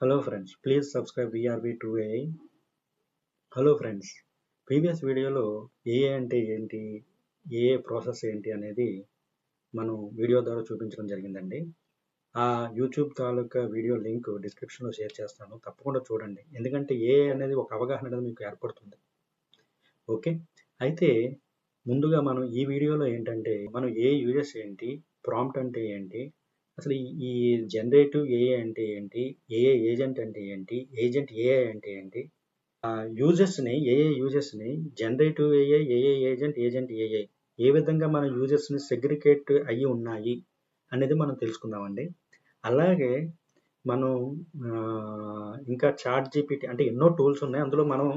Hello friends, please subscribe VRV2AI. Hello friends, previous వీడియోలో ఏఏ అంటే ఏంటి, ఏఏ ప్రాసెస్ ఏంటి అనేది మనం వీడియో ద్వారా చూపించడం జరిగిందండి. ఆ యూట్యూబ్ తాలూకా వీడియో లింక్ డిస్క్రిప్షన్లో షేర్ చేస్తాను, తప్పకుండా చూడండి. ఎందుకంటే ఏఏ అనేది ఒక అవగాహన అనేది మీకు ఏర్పడుతుంది. ఓకే, అయితే ముందుగా మనం ఈ వీడియోలో ఏంటంటే మనం ఏఏ యూజెస్ ఏంటి, ప్రాంప్ట్ అంటే ఏంటి, అసలు ఈ జనరేటివ్ ఏఏ అంటే ఏంటి, ఏఏ ఏజెంట్ అంటే ఏంటి, ఏజెంట్ ఏఐ అంటే ఏంటి, ఏఏ యూజెస్ని జనరేటివ్ ఏఐ, ఏఏ ఏజెంట్, ఏజెంట్ ఏఐ ఏ విధంగా మన యూజెస్ని సెగ్రిగేట్ అయ్యి ఉన్నాయి అనేది మనం తెలుసుకుందామండి. అలాగే మనం ఇంకా చాట్ జీపీటీ అంటే ఎన్నో టూల్స్ ఉన్నాయి, అందులో మనం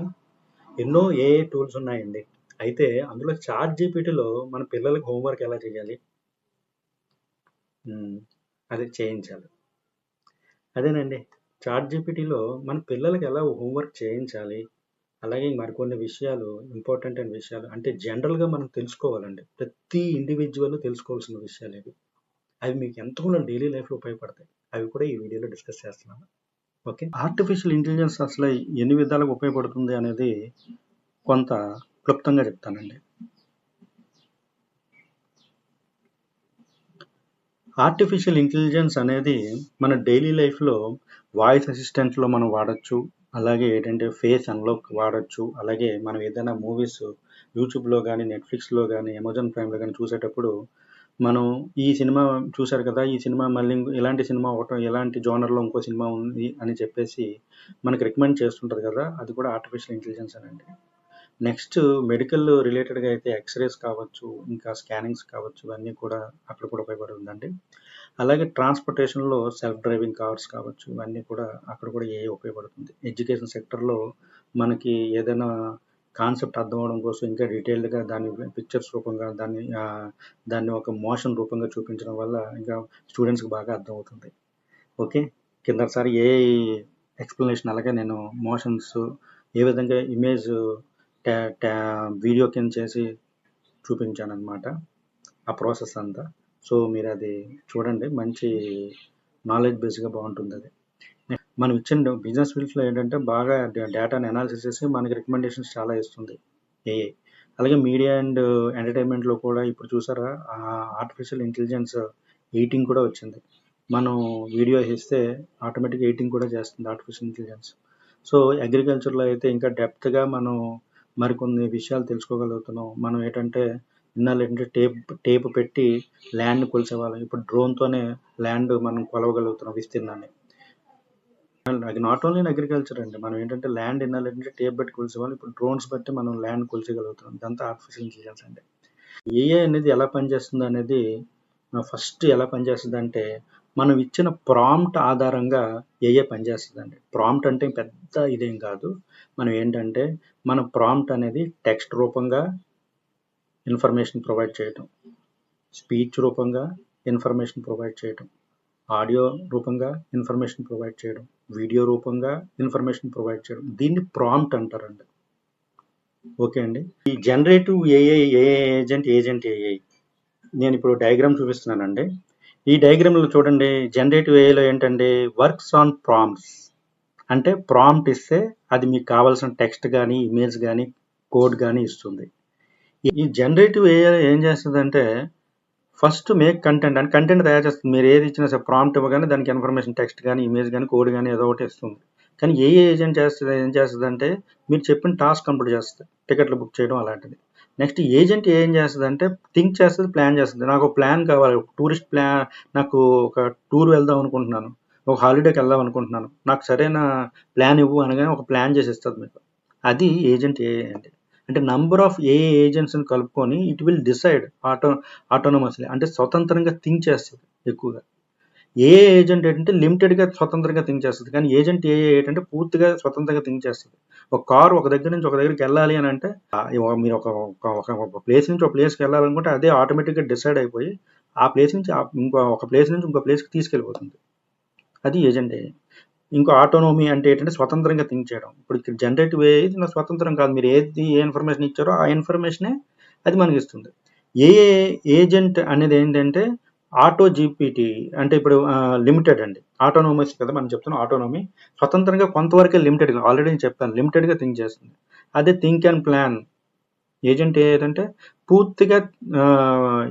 ఎన్నో ఏఐ టూల్స్ ఉన్నాయండి. అయితే అందులో చాట్ జీపీటీలో మన పిల్లలకి హోంవర్క్ ఎలా చేయాలి అది చేయించాలి. అదేనండి, చాట్ జీపీటీలో మన పిల్లలకి ఎలా హోంవర్క్ చేయించాలి, అలాగే మరికొన్ని విషయాలు, ఇంపార్టెంట్ అయిన విషయాలు అంటే జనరల్గా మనం తెలుసుకోవాలండి. ప్రతి ఇండివిజువల్ తెలుసుకోవాల్సిన విషయాలు ఇవి. అవి మీకు ఎంతగానో డైలీ లైఫ్లో ఉపయోగపడతాయి. అవి కూడా ఈ వీడియోలో డిస్కస్ చేస్తున్నాను. ఓకే, ఆర్టిఫిషియల్ ఇంటెలిజెన్స్ అసలు ఎన్ని విధాలుగా ఉపయోగపడుతుంది అనేది కొంత క్లుప్తంగా చెప్తానండి. ఆర్టిఫిషియల్ ఇంటెలిజెన్స్ అనేది మన డైలీ లైఫ్లో వాయిస్ అసిస్టెంట్లో మనం వాడచ్చు, అలాగే ఏంటంటే ఫేస్ అన్లాక్ వాడచ్చు, అలాగే మనం ఏదైనా మూవీస్ యూట్యూబ్లో కానీ, నెట్ఫ్లిక్స్లో కానీ, అమెజాన్ ప్రైమ్లో కానీ చూసేటప్పుడు మనం ఈ సినిమా చూశారు కదా, ఈ సినిమా మళ్ళీ ఇలాంటి సినిమా ఒకటి, ఇలాంటి జోనర్లో ఇంకో సినిమా ఉంది అని చెప్పేసి మనకి రికమెండ్ చేస్తుంటుంది కదా, అది కూడా ఆర్టిఫిషియల్ ఇంటెలిజెన్స్ అనండి. నెక్స్ట్ మెడికల్ రిలేటెడ్గా అయితే ఎక్స్రేస్ కావచ్చు, ఇంకా స్కానింగ్స్ కావచ్చు, ఇవన్నీ కూడా అక్కడ కూడా ఉపయోగపడుతుందండి. అలాగే ట్రాన్స్పోర్టేషన్లో సెల్ఫ్ డ్రైవింగ్ కార్స్ కావచ్చు, ఇవన్నీ కూడా అక్కడ కూడా ఏఐ ఉపయోగపడుతుంది. ఎడ్యుకేషన్ సెక్టర్లో మనకి ఏదైనా కాన్సెప్ట్ అర్థం అవడం కోసం ఇంకా డీటెయిల్డ్గా దాన్ని పిక్చర్స్ రూపంగా దాన్ని ఒక మోషన్ రూపంగా చూపించడం వల్ల ఇంకా స్టూడెంట్స్కి బాగా అర్థమవుతుంది. ఓకే, కిందసారి ఏఐ ఎక్స్ప్లెనేషన్ అలాగే నేను మోషన్స్ ఏ విధంగా ఇమేజ్ వీడియో కింద చేసి చూపించాను అనమాట, ఆ ప్రాసెస్ అంతా. సో మీరు అది చూడండి, మంచి నాలెడ్జ్ బేస్గా బాగుంటుంది. అది మనం ఇచ్చిన బిజినెస్ ఫీల్డ్స్లో ఏంటంటే బాగా డేటాని అనాలిసిస్ చేసి మనకి రికమెండేషన్స్ చాలా ఇస్తుంది ఏఐ. అలాగే మీడియా అండ్ ఎంటర్టైన్మెంట్లో కూడా ఇప్పుడు చూసారా, ఆర్టిఫిషియల్ ఇంటెలిజెన్స్ ఎడిటింగ్ కూడా వచ్చింది. మనం వీడియో ఇస్తే ఆటోమేటిక్గా ఎడిటింగ్ కూడా చేస్తుంది ఆర్టిఫిషియల్ ఇంటెలిజెన్స్. సో అగ్రికల్చర్లో అయితే ఇంకా డెప్త్గా మనం మరికొన్ని విషయాలు తెలుసుకోగలుగుతున్నాం. మనం ఏంటంటే ఏంటంటే టేప్ పెట్టి ల్యాండ్ కొలిసేవాళ్ళం, ఇప్పుడు డ్రోన్తోనే ల్యాండ్ మనం కొలవగలుగుతున్నాం విస్తీర్ణాన్ని. అది నాట్ ఓన్లీ ఇన్ అగ్రికల్చర్ అండి, మనం ఏంటంటే ల్యాండ్ ఏంటంటే టేప్ పెట్టి కొలిసేవాళ్ళం, ఇప్పుడు డ్రోన్స్ బట్టి మనం ల్యాండ్ కొలిచగలుగుతున్నాం. ఇదంతా ఆర్టిఫిషియల్ ఇంటెలిజెన్స్ అండి. ఏఐ అనేది ఎలా పనిచేస్తుంది అనేది, ఫస్ట్ ఎలా పనిచేస్తుంది అంటే మనం ఇచ్చిన ప్రాంప్ట్ ఆధారంగా ఏఐ పనిచేస్తుందండి. ప్రాంప్ట్ అంటే పెద్ద ఇదేం కాదు, మనం ఏంటంటే మన ప్రాంప్ట్ అనేది టెక్స్ట్ రూపంగా ఇన్ఫర్మేషన్ ప్రొవైడ్ చేయటం, స్పీచ్ రూపంగా ఇన్ఫర్మేషన్ ప్రొవైడ్ చేయటం, ఆడియో రూపంగా ఇన్ఫర్మేషన్ ప్రొవైడ్ చేయడం, వీడియో రూపంగా ఇన్ఫర్మేషన్ ప్రొవైడ్ చేయడం, దీన్ని ప్రాంప్ట్ అంటారండి. ఓకే అండి, ఈ generative AI, AI agent, agent AI నేను ఇప్పుడు డయాగ్రామ్ చూపిస్తున్నానండి. ఈ డయాగ్రామ్లో చూడండి, జనరేటివ్ ఏఐలో ఏంటంటే వర్క్స్ ఆన్ ప్రాంప్ట్స్ అంటే ప్రాంప్ట్ ఇస్తే అది మీకు కావాల్సిన టెక్స్ట్ కానీ, ఇమేజ్ కానీ, కోడ్ కానీ ఇస్తుంది. ఈ జనరేటివ్ ఏఐ ఏం చేస్తుందంటే ఫస్ట్ మేక్ కంటెంట్ అని కంటెంట్ తయారు చేస్తుంది. మీరు ఏది ఇచ్చినా సరే ప్రాంప్ట్ ఇవ్వగానే దానికి ఇన్ఫర్మేషన్ టెక్స్ట్ కానీ, ఇమేజ్ కానీ, కోడ్ కానీ ఏదో ఒకటి ఇస్తుంది. కానీ ఏఐ ఏజెంట్ ఏం చేస్తుంది అంటే మీరు చెప్పిన టాస్క్ కంప్లీట్ చేస్తుంది, టికెట్లు బుక్ చేయడం అలాంటిది. నెక్స్ట్ ఏజెంట్ ఏం చేస్తుంది అంటే థింక్ చేస్తుంది, ప్లాన్ చేస్తుంది. నాకు ఒక ప్లాన్ కావాలి, టూరిస్ట్ ప్లాన్, నాకు ఒక టూర్ వెళ్దాం అనుకుంటున్నాను, ఒక హాలిడేకి వెళ్దాం అనుకుంటున్నాను, నాకు సరైన ప్లాన్ ఇవ్వు అనగానే ఒక ప్లాన్ చేసి ఇస్తుంది మీకు. అది ఏజెంట్ ఏఐ అంటే నంబర్ ఆఫ్ ఏఐ ఏజెంట్స్ని కలుపుకొని ఇట్ విల్ డిసైడ్ ఆటోనమస్లీ, అంటే స్వతంత్రంగా థింక్ చేస్తుంది ఎక్కువగా. ఏఐ ఏజెంట్ ఏంటంటే లిమిటెడ్గా స్వతంత్రంగా థింక్ చేస్తుంది, కానీ ఏజెంట్ ఏఐ ఏంటంటే పూర్తిగా స్వతంత్రంగా థింక్ చేస్తుంది. ఒక కారు ఒక దగ్గర నుంచి ఒక దగ్గరికి వెళ్ళాలి అని అంటే మీరు ఒక ప్లేస్ నుంచి ఒక ప్లేస్కి వెళ్ళాలనుకుంటే అదే ఆటోమేటిక్గా డిసైడ్ అయిపోయి ఆ ప్లేస్ నుంచి ఒక ప్లేస్ నుంచి ఇంకో ప్లేస్కి తీసుకెళ్ళిపోతుంది. అది ఏజెంట్ ఏఐ. ఇంకో ఆటోనోమీ అంటే ఏంటంటే స్వతంత్రంగా థింక్ చేయడం. ఇప్పుడు ఇక్కడ జనరేటివ్ ఏఐ స్వతంత్రం కాదు, మీరు ఏ ఇన్ఫర్మేషన్ ఇచ్చారో ఆ ఇన్ఫర్మేషనే అది మనకి ఇస్తుంది. ఏఏ ఏజెంట్ అనేది ఏంటంటే ఆటో జీపీటీ అంటే ఇప్పుడు లిమిటెడ్ అండి. ఆటోనోమస్ కదా మనం చెప్తున్నాం. ఆటోనోమీ స్వతంత్రంగా కొంతవరకే లిమిటెడ్గా, ఆల్రెడీ నేను చెప్పాను లిమిటెడ్గా థింక్ చేస్తుంది. అదే థింక్ అండ్ ప్లాన్ ఏజెంట్ ఏంటంటే పూర్తిగా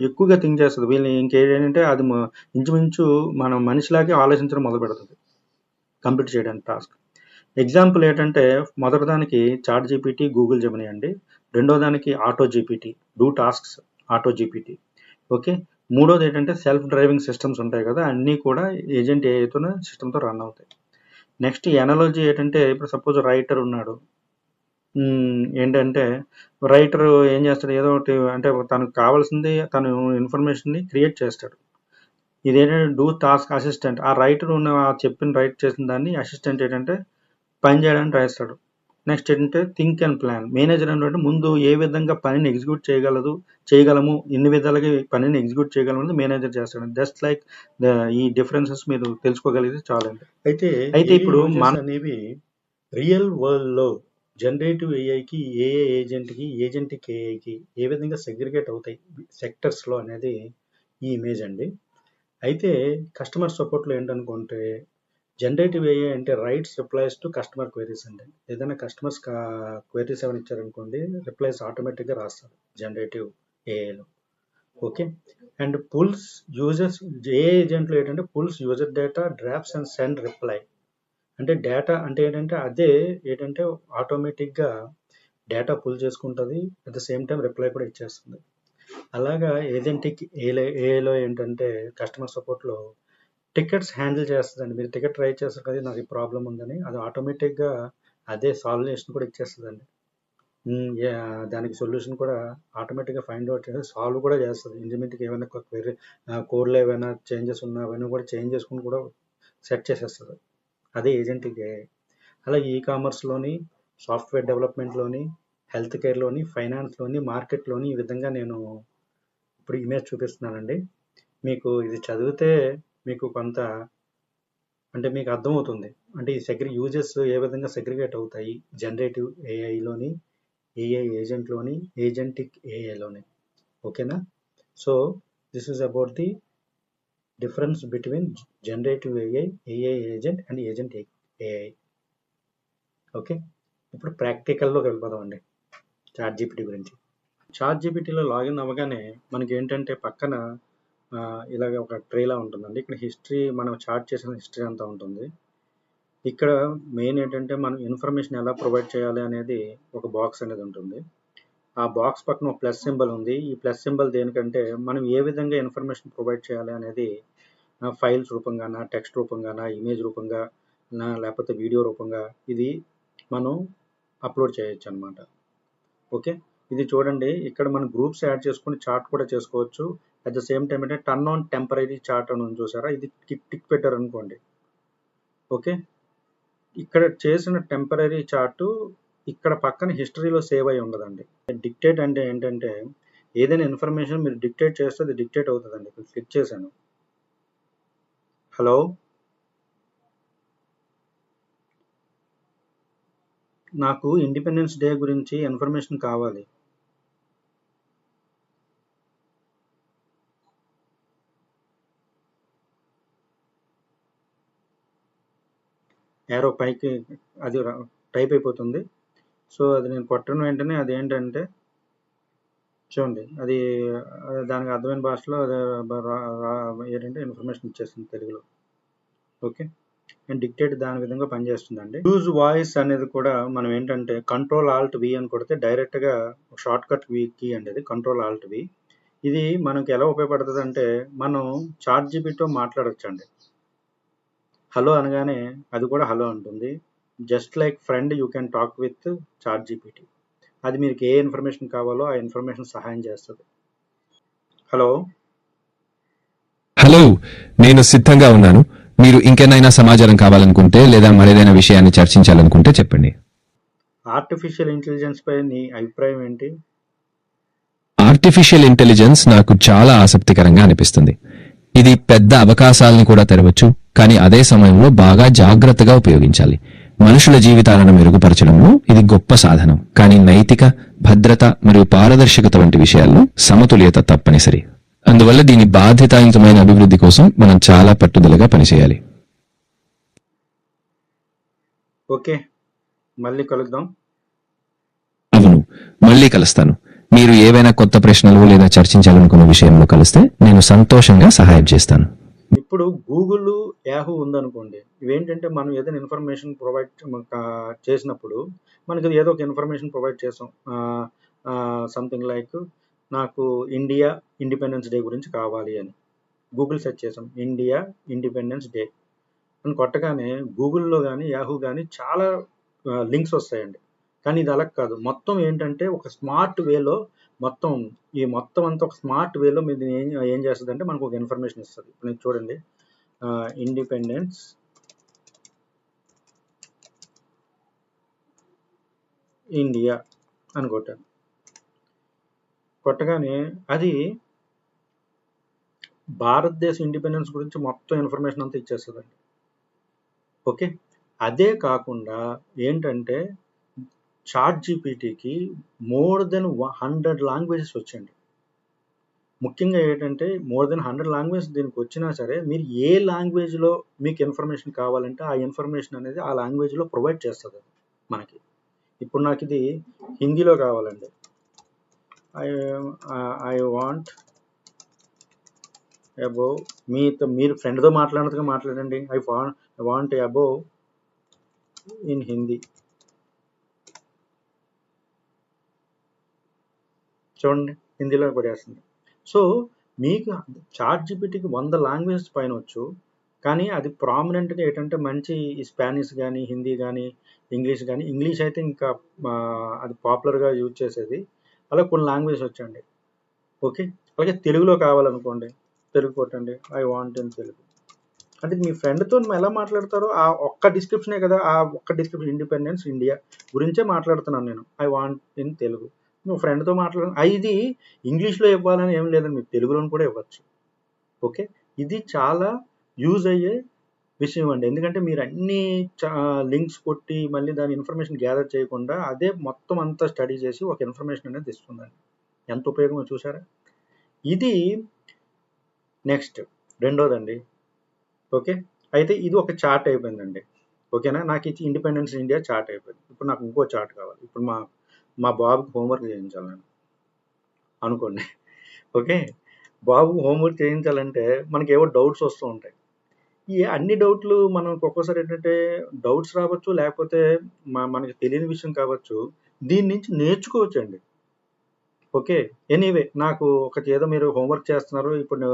ఎక్కువగా థింక్ చేస్తుంది. వీళ్ళు ఇంకేంటంటే అది ఇంచుమించు మనం మనిషిలాగే ఆలోచించడం మొదలు పెడుతుంది కంప్లీట్ చేయడానికి టాస్క్. ఎగ్జాంపుల్ ఏంటంటే మొదటి దానికి చాట్ జీపీటీ, గూగుల్ జెమినీ అండి. రెండో దానికి auto GPT, do tasks auto GPT. Okay, మూడోది ఏంటంటే సెల్ఫ్ డ్రైవింగ్ సిస్టమ్స్ ఉంటాయి కదా, అన్నీ కూడా ఏజెంట్ ఏఐతోనే సిస్టమ్తో రన్ అవుతాయి. నెక్స్ట్ ఎనాలజీ ఏంటంటే ఇప్పుడు సపోజ్ రైటర్ ఉన్నాడు. ఏంటంటే రైటర్ ఏం చేస్తాడు, ఏదో ఒకటి అంటే తనకు కావాల్సింది తను ఇన్ఫర్మేషన్ని క్రియేట్ చేస్తాడు. ఇదేంటంటే డూ టాస్క్ అసిస్టెంట్, ఆ రైటర్ ఉన్న చెప్పిన రైట్ చేసిన దాన్ని అసిస్టెంట్ ఏంటంటే పని చేయడానికి రాస్తాడు. నెక్స్ట్ ఏంటంటే థింక్ అండ్ ప్లాన్, మేనేజర్ అంటే ముందు ఏ విధంగా పనిని ఎగ్జిక్యూట్ చేయగలము, ఎన్ని విధాలుగా పనిని ఎగ్జిక్యూట్ చేయగలము మేనేజర్ చేస్తాడు. జస్ట్ లైక్ ఈ డిఫరెన్సెస్ మీరు తెలుసుకోగలిగితే చాలండి. అయితే ఇప్పుడు మన అనేవి రియల్ వరల్డ్లో జనరేటివ్ ఏఐకి, ఏఐ ఏజెంట్కి, ఏజెంట్కి ఏఐకి ఏ విధంగా సెగ్రిగేట్ అవుతాయి సెక్టర్స్లో అనేది ఈ ఇమేజ్ అండి. అయితే కస్టమర్ సపోర్ట్లో ఏంటనుకుంటే జనరేటివ్ ఏఐ అంటే writes replies to customer queries అండి. ఏదైనా కస్టమర్స్ క్వైరీస్ ఏమైనా ఇచ్చారనుకోండి, రిప్లైస్ ఆటోమేటిక్గా రాస్తారు జనరేటివ్ ఏఐలో. Okay, and pulls users, AI ఏజెంట్లో ఏంటంటే pulls user data, drafts and send reply. అంటే డేటా అంటే ఏంటంటే అదే ఏంటంటే ఆటోమేటిక్గా డేటా పుల్ చేసుకుంటుంది, at the same time reply కూడా ఇచ్చేస్తుంది. అలాగా ఏజెంటిక్ ఏఐలో ఏంటంటే కస్టమర్ సపోర్ట్లో టికెట్స్ హ్యాండిల్ చేస్తుందండి. మీరు టికెట్ ట్రై చేస్తారు కదా, నాకు ఈ ప్రాబ్లం ఉందని, అది ఆటోమేటిక్గా అదే సాల్వేషన్ కూడా ఇచ్చేస్తుందండి. దానికి సొల్యూషన్ కూడా ఆటోమేటిక్గా ఫైండ్ అవుట్ చేసి సాల్వ్ కూడా చేస్తుంది. ఇంజనీర్కి ఏమైనా కోడ్లో ఏమైనా చేంజెస్ ఉన్నా అవన్నీ కూడా చేంజ్ చేసుకుని కూడా సెట్ చేసేస్తుంది. అదే ఏజెంటిక్ ఏఐ. అలాగే ఈకామర్స్లోని, సాఫ్ట్వేర్ డెవలప్మెంట్లోని, హెల్త్ కేర్లోని, ఫైనాన్స్లోని, మార్కెట్లోని ఈ విధంగా నేను ఇప్పుడు ఇమేజ్ చూపిస్తున్నానండి. మీకు ఇది చదివితే మీకు కొంత అంటే మీకు అర్థమవుతుంది. అంటే ఈ యూజెస్ ఏ విధంగా సెగ్రిగేట్ అవుతాయి జనరేటివ్ ఏఐలోని, ఏఐ ఏజెంట్లోని, ఏజెంటిక్ ఏఐలోని. ఓకేనా? So this is about the difference between generative AI, AI agent and agent AI. Okay, ఇప్పుడు ప్రాక్టికల్లోకి వెళ్ళిపోదామండి చాట్ జీపీటీ గురించి. చాట్ జీపీటీలో లాగిన్ అవ్వగానే మనకి ఏంటంటే పక్కన ఇలాగ ఒక ట్రేలా ఉంటుందండి. ఇక్కడ హిస్టరీ, మనం చాట్ చేసిన హిస్టరీ అంతా ఉంటుంది. ఇక్కడ మెయిన్ ఏంటంటే మనం ఇన్ఫర్మేషన్ ఎలా ప్రొవైడ్ చేయాలి అనేది ఒక బాక్స్ అనేది ఉంటుంది. ఆ బాక్స్ పక్కన ఒక ప్లస్ సింబల్ ఉంది. ఈ ప్లస్ సింబల్ దేనికంటే మనం ఏ విధంగా ఇన్ఫర్మేషన్ ప్రొవైడ్ చేయాలి అనేది ఫైల్స్ రూపంగానా, టెక్స్ట్ రూపంగానా, ఇమేజ్ రూపంగా, లేకపోతే వీడియో రూపంగా ఇది మనం అప్లోడ్ చేయొచ్చు అనమాట. ఓకే, ఇది చూడండి, ఇక్కడ మనం గ్రూప్స్ యాడ్ చేసుకుని చాట్ కూడా చేసుకోవచ్చు. అట్ ద సేమ్ టైం అంటే టర్న్ ఆన్ టెంపరీ చాట్ అని ఉంది చూసారా, ఇది టిక్ పెట్టారు అనుకోండి. ఓకే, ఇక్కడ చేసిన టెంపరీ చార్టు ఇక్కడ పక్కన హిస్టరీలో సేవ్ అయి ఉండదండి. డిక్టేట్ అంటే ఏంటంటే ఏదైనా ఇన్ఫర్మేషన్ మీరు డిక్టేట్ చేస్తే అది డిక్టేట్ అవుతుందండి. ఇప్పుడు క్లిక్ చేశాను. హలో, నాకు ఇండిపెండెన్స్ డే గురించి ఇన్ఫర్మేషన్ కావాలి. ఏరో పైకి అది టైప్ అయిపోతుంది. సో అది నేను కొట్టిన వెంటనే అది ఏంటంటే చూడండి, అది దానికి అర్థమైన భాషలో ఏంటంటే ఇన్ఫర్మేషన్ ఇచ్చేస్తుంది తెలుగులో. ఓకే, అండ్ డిక్టేట్ దాని విధంగా పనిచేస్తుందండి. యూజ్ వాయిస్ అనేది కూడా మనం ఏంటంటే కంట్రోల్ ఆల్ట్ వి అని కొడితే డైరెక్ట్గా షార్ట్ కట్ కీ అండి, అది కంట్రోల్ ఆల్ట్ వి. ఇది మనకి ఎలా ఉపయోగపడుతుంది అంటే మనం చాట్ జీపీటీతో మాట్లాడచ్చు అండి. హలో అనగానే అది కూడా హలో అంటుంది. Just like friend you can talk with chat GPT. అది మీకు ఏ ఇన్ఫర్మేషన్ కావాలో ఆ ఇన్ఫర్మేషన్ సహాయం చేస్తుంది. హలో, నేను సిద్ధంగా ఉన్నాను. మీరు ఇంకేమైనా సమాచారం కావాలనుకుంటే లేదా మరేదైనా విషయాన్ని చర్చించాలనుకుంటే చెప్పండి. ఆర్టిఫిషియల్ ఇంటెలిజెన్స్ పై నీ అభిప్రాయం ఏంటి? ఆర్టిఫిషియల్ ఇంటెలిజెన్స్ నాకు చాలా ఆసక్తికరంగా అనిపిస్తుంది. ఇది పెద్ద అవకాశాలను కూడా తెరవచ్చు, కానీ అదే సమయంలో బాగా జాగ్రత్తగా ఉపయోగించాలి. మనుషుల జీవితాలను మెరుగుపరచడంలో ఇది గొప్ప సాధనం, కానీ నైతిక, భద్రత మరియు పారదర్శకత వంటి విషయాల్లో సమతుల్యత తప్పనిసరి. అందువల్ల దీని బాధ్యతాయుతమైన అభివృద్ధి కోసం మనం చాలా పట్టుదలగా పనిచేయాలి. ఓకే, మళ్ళీ కలుద్దాం. అవును, మళ్ళీ కలుస్తాను. మీరు ఏవైనా కొత్త ప్రశ్నలు లేదా చర్చించాలనుకున్న విషయంలో కలిస్తే నేను సంతోషంగా సహాయం చేస్తాను. ఇప్పుడు గూగుల్, యాహూ ఉందనుకోండి, ఇవేంటంటే మనం ఏదైనా ఇన్ఫర్మేషన్ ప్రొవైడ్ చేసినప్పుడు మనకి ఏదో ఒక ఇన్ఫర్మేషన్ ప్రొవైడ్ చేసాం. సంథింగ్ లైక్ నాకు ఇండియా ఇండిపెండెన్స్ డే గురించి కావాలి అని గూగుల్ సెర్చ్ చేసాం, ఇండియా ఇండిపెండెన్స్ డే అని కొట్టగానే గూగుల్లో కానీ యాహూ కానీ చాలా లింక్స్ వస్తాయండి. కానీ ఇది అలా కాదు. మొత్తం ఏంటంటే ఒక స్మార్ట్ వేలో మొత్తం మొత్తం అంతా ఒక స్మార్ట్ వేలో మీరు ఏం చేస్తుందంటే మనకు ఒక ఇన్ఫర్మేషన్ ఇస్తుంది. ఇప్పుడు మీరు చూడండి, ఇండిపెండెన్స్ ఇండియా అని కొట్టగానే అది భారతదేశ ఇండిపెండెన్స్ గురించి మొత్తం ఇన్ఫర్మేషన్ అంతా ఇచ్చేస్తుందండి. ఓకే, అదే కాకుండా ఏంటంటే చాట్ జీపీటీకి మోర్ దెన్ 100 లాంగ్వేజెస్ వచ్చండి. ముఖ్యంగా ఏంటంటే మోర్ దెన్ 100 లాంగ్వేజ్ దీనికి వచ్చినా సరే మీరు ఏ లాంగ్వేజ్లో మీకు ఇన్ఫర్మేషన్ కావాలంటే ఆ ఇన్ఫర్మేషన్ అనేది ఆ లాంగ్వేజ్లో ప్రొవైడ్ చేస్తుంది మనకి. ఇప్పుడు నాకు ఇది హిందీలో కావాలండి. ఐ వాంట్ అబౌవ్, మీరు ఫ్రెండ్తో మాట్లాడినట్టుగా మాట్లాడండి. I want above in Hindi. చూడండి, హిందీలో పడేస్తుంది. సో మీకు చాట్ జీపీటీకి 100 లాంగ్వేజెస్ పైన వచ్చు, కానీ అది ప్రామినెంట్గా ఏంటంటే మంచి స్పానిష్ కానీ హిందీ కానీ ఇంగ్లీష్ కానీ, ఇంగ్లీష్ అయితే ఇంకా అది పాపులర్గా యూజ్ చేసేది. అలా కొన్ని లాంగ్వేజెస్ వచ్చండి. ఓకే, అలాగే తెలుగులో కావాలనుకోండి, తెలుగు కొట్టండి, ఐ వాంట్ ఇన్ తెలుగు. అంటే మీ ఫ్రెండ్తో ఎలా మాట్లాడతారో ఆ ఒక్క డిస్క్రిప్షనే కదా, ఆ ఒక్క డిస్క్రిప్షన్ ఇండిపెండెన్స్ ఇండియా గురించే మాట్లాడుతున్నాను నేను, ఐ వాంట్ ఇన్ తెలుగు. నువ్వు ఫ్రెండ్తో ఇది ఇంగ్లీష్లో ఇవ్వాలని ఏం లేదండి, మీకు తెలుగులో కూడా ఇవ్వచ్చు. ఓకే, ఇది చాలా యూజ్ అయ్యే విషయం అండి. ఎందుకంటే మీరు అన్ని లింక్స్ కొట్టి మళ్ళీ దాని ఇన్ఫర్మేషన్ గ్యాదర్ చేయకుండా అదే మొత్తం అంతా స్టడీ చేసి ఒక ఇన్ఫర్మేషన్ అనేది ఇస్తుందండి. ఎంత ఉపయోగమో చూసారా. ఇది నెక్స్ట్ రెండోదండి. ఓకే, అయితే ఇది ఒక చార్ట్ అయిపోయిందండి. ఓకేనా, నాకు ఇది ఇండిపెండెన్స్ ఇండియా చార్ట్ అయిపోయింది. ఇప్పుడు నాకు ఇంకో చార్ట్ కావాలి. ఇప్పుడు మా బాబుకి హోంవర్క్ చేయించాలి నేను అనుకోండి. ఓకే, బాబు హోంవర్క్ చేయించాలంటే మనకి ఏవో డౌట్స్ వస్తూ ఉంటాయి. ఈ అన్ని డౌట్లు మనకు ఒక్కోసారి ఏంటంటే డౌట్స్ రావచ్చు, లేకపోతే మనకి తెలియని విషయం కావచ్చు. దీని నుంచి నేర్చుకోవచ్చండి. ఓకే, ఎనీవే నాకు ఒకటి ఏదో మీరు హోంవర్క్ చేస్తున్నారు, ఇప్పుడు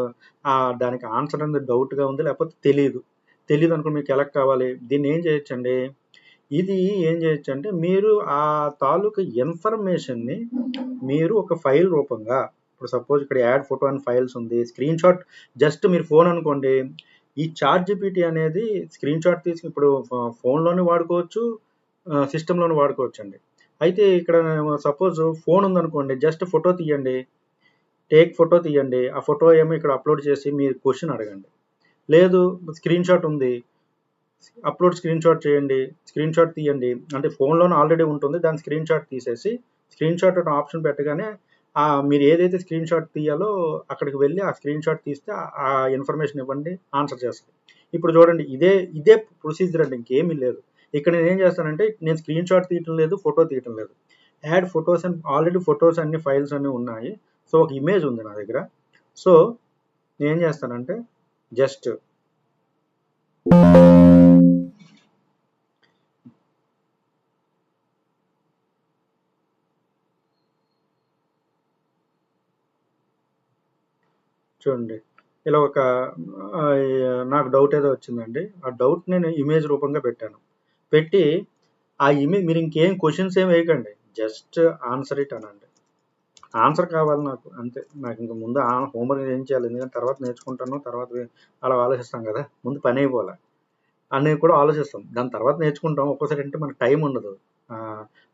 దానికి ఆన్సర్ అనేది డౌట్గా ఉంది, లేకపోతే తెలియదు అనుకో, మీకు ఎలా కావాలి, దీన్ని ఏం చేయొచ్చండి, ఇది ఏం చేయొచ్చు అంటే మీరు ఆ తాలూకు ఇన్ఫర్మేషన్ని మీరు ఒక ఫైల్ రూపంగా, ఇప్పుడు సపోజ్ ఇక్కడ యాడ్ ఫోటో అండ్ ఫైల్స్ ఉంది, స్క్రీన్ షాట్, జస్ట్ మీరు ఫోన్ అనుకోండి, ఈ చాట్ జీపీటీ అనేది స్క్రీన్ షాట్ తీసి ఇప్పుడు ఫోన్లోనే వాడుకోవచ్చు, సిస్టంలోనే వాడుకోవచ్చు అండి. అయితే ఇక్కడ సపోజ్ ఫోన్ ఉందనుకోండి, జస్ట్ ఫోటో తీయండి, టేక్ ఫోటో తీయండి, ఆ ఫోటో ఏమో ఇక్కడ అప్లోడ్ చేసి మీరు క్వశ్చన్ అడగండి. లేదు స్క్రీన్ షాట్ ఉంది, అప్లోడ్ స్క్రీన్ షాట్ చేయండి, స్క్రీన్ షాట్ తీయండి అంటే ఫోన్లోనే ఆల్రెడీ ఉంటుంది, దాని స్క్రీన్ షాట్ తీసేసి స్క్రీన్ షాట్ అనే ఆప్షన్ పెట్టగానే మీరు ఏదైతే స్క్రీన్ షాట్ తీయాలో అక్కడికి వెళ్ళి ఆ స్క్రీన్ షాట్ తీస్తే ఆ ఇన్ఫర్మేషన్ ఇవ్వండి, ఆన్సర్ చేస్తుంది. ఇప్పుడు చూడండి, ఇదే ప్రొసీజర్ అండి, ఇంకేమీ లేదు. ఇక్కడ నేను ఏం చేస్తానంటే నేను స్క్రీన్ షాట్ తీయటం లేదు, ఫోటో తీయటం లేదు, add photos and already photos అన్ని ఫైల్స్ అన్నీ ఉన్నాయి. సో ఒక ఇమేజ్ ఉంది నా దగ్గర. సో నేను ఏం చేస్తానంటే జస్ట్ చూడండి, ఇలా ఒక నాకు డౌట్ ఏదో వచ్చిందండి, ఆ డౌట్ నేను ఇమేజ్ రూపంగా పెట్టి ఆ ఇమేజ్ మీరు ఇంకేం క్వశ్చన్స్ ఏం వేయకండి, జస్ట్ ఆన్సర్ ఇట్ అనండి. ఆన్సర్ కావాలి నాకు, అంతే. నాకు ఇంక ముందు హోంవర్క్ ఏం చేయాలి, ఎందుకంటే తర్వాత నేర్చుకుంటాను, తర్వాత అలా ఆలోచిస్తాం కదా, ముందు పని అయిపోవాలి అనేది కూడా ఆలోచిస్తాం, దాని తర్వాత నేర్చుకుంటాం. ఒక్కోసారి అంటే మనకు టైం ఉండదు,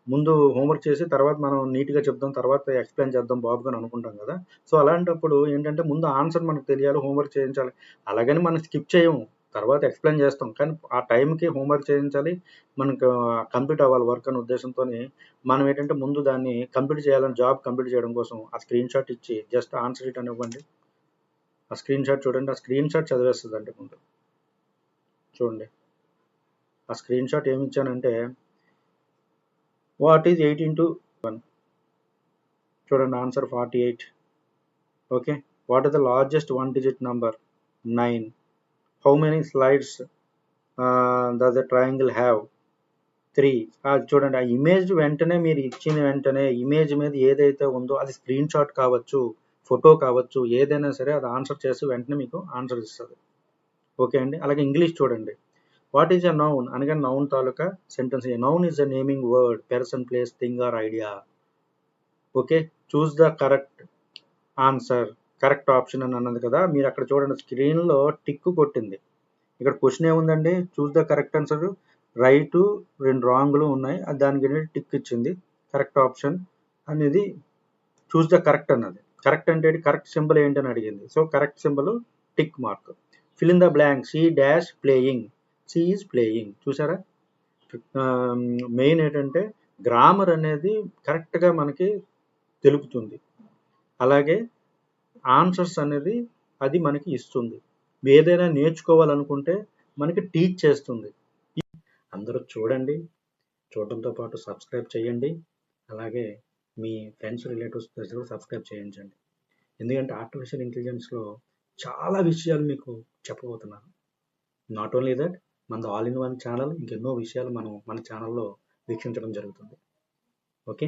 ముందు హోంవర్క్ చేసి తర్వాత మనం నీట్గా చెప్దాం, తర్వాత ఎక్స్ప్లెయిన్ చేద్దాం బాబుగా అని అనుకుంటాం కదా. సో అలాంటప్పుడు ఏంటంటే ముందు ఆన్సర్ మనకు తెలియాలి, హోంవర్క్ చేయించాలి. అలాగని మనం స్కిప్ చేయము, తర్వాత ఎక్స్ప్లెయిన్ చేస్తాం, కానీ ఆ టైంకి హోంవర్క్ చేయించాలి, మనకు కంప్లీట్ అవ్వాలి వర్క్ అనే ఉద్దేశంతో మనం ఏంటంటే ముందు దాన్ని కంప్లీట్ చేయాలని, జాబ్ కంప్లీట్ చేయడం కోసం ఆ స్క్రీన్ షాట్ ఇచ్చి జస్ట్ ఆన్సర్ ఇట్ అని ఇవ్వండి, ఆ స్క్రీన్ షాట్ చూడండి, ఆ స్క్రీన్ షాట్ చదివేస్తుంది అంటే ముందు చూడండి. ఆ స్క్రీన్ షాట్ ఏమి ఇచ్చానంటే వాట్ ఈజ్ 8 into 1, చూడండి answer 48. Okay, what is the largest 1 digit number 9. How many slides does the triangle have 3. చూడండి, ఆ ఇమేజ్ వెంటనే మీరు ఇచ్చిన వెంటనే ఇమేజ్ మీద ఏదైతే ఉందో అది స్క్రీన్ షాట్ కావచ్చు, ఫోటో కావచ్చు, ఏదైనా సరే అది ఆన్సర్ చేసి వెంటనే మీకు ఆన్సర్ ఇస్తుంది. ఓకే అండి. అలాగే ఇంగ్లీష్ చూడండి. వాట్ ఈజ్ అ నౌన్ అనగా noun taluka sentence. Noun is a naming word, person, place, thing or idea. Okay, choose the correct answer, correct option అని అన్నది కదా. మీరు అక్కడ చూడండి స్క్రీన్లో టిక్ కొట్టింది. ఇక్కడ క్వశ్చన్ ఏముందండి, choose the correct answer, right 2 రాంగ్లు ఉన్నాయి, దానికి టిక్ ఇచ్చింది. కరెక్ట్ ఆప్షన్ అనేది చూస్ ద కరెక్ట్ అన్నది. కరెక్ట్ అంటే కరెక్ట్ సింబల్ ఏంటని అడిగింది. So correct symbol tick mark. Fill in the blank, she dash playing, she is playing. చూసారా, మెయిన్ ఏంటంటే గ్రామర్ అనేది కరెక్ట్గా మనకి తెలుపుతుంది, అలాగే ఆన్సర్స్ అనేది అది మనకి ఇస్తుంది. ఏదైనా నేర్చుకోవాలనుకుంటే మనకి టీచ్ చేస్తుంది. అందరూ చూడండి, చూడడంతో పాటు సబ్స్క్రైబ్ చేయండి, అలాగే మీ ఫ్రెండ్స్ రిలేటివ్స్ కూడా సబ్స్క్రైబ్ చేయించండి. ఎందుకంటే ఆర్టిఫిషియల్ ఇంటెలిజెన్స్లో చాలా విషయాలు మీకు చెప్పబోతున్నాను. నాట్ ఓన్లీ దట్, మన ఆల్ ఇన్ వన్ ఛానల్ ఇంకెన్నో విషయాలు మనం మన ఛానల్లో వీక్షించడం జరుగుతుంది. ఓకే.